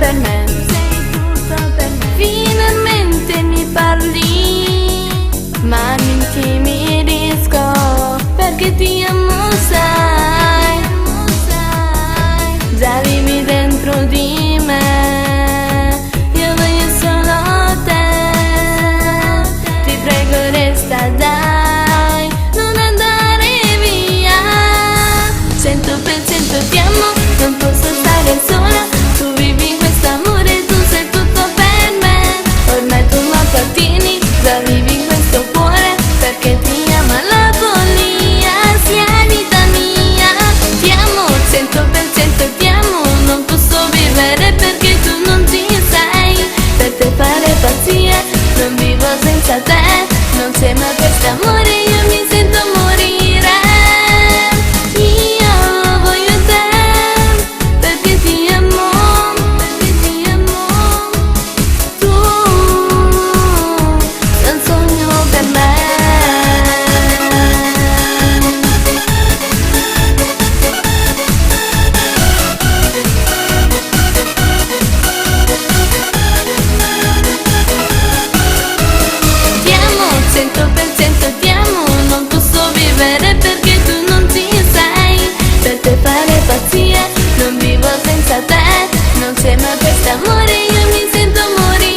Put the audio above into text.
per me, finalmente mi parli, ma mi intimidisco perché ti amo, sai, già vivi dentro di me, io voglio solo te, ti prego resta dai, non andare via, 100% ti amo, non posso stare sola, tu vivi questo amore, tu sei tutto per me, ormai tu lo appartieni, già vivi in questo cuore, perché ti ama la follia, sia vita mia, ti amo, 100% ti amo, non posso vivere perché tu non ci sei, per te fare pazzie, non vivo senza te, non c'è mai questo amore, io mi sento morire, io voglio te, perché ti amo, tu sei un sogno per me. Ti amo, 100% ti amo, non posso vivere perché tu non ci sei, per te fare pazzie, non vivo senza te, non c'è mai questo amore, io mi sento morire.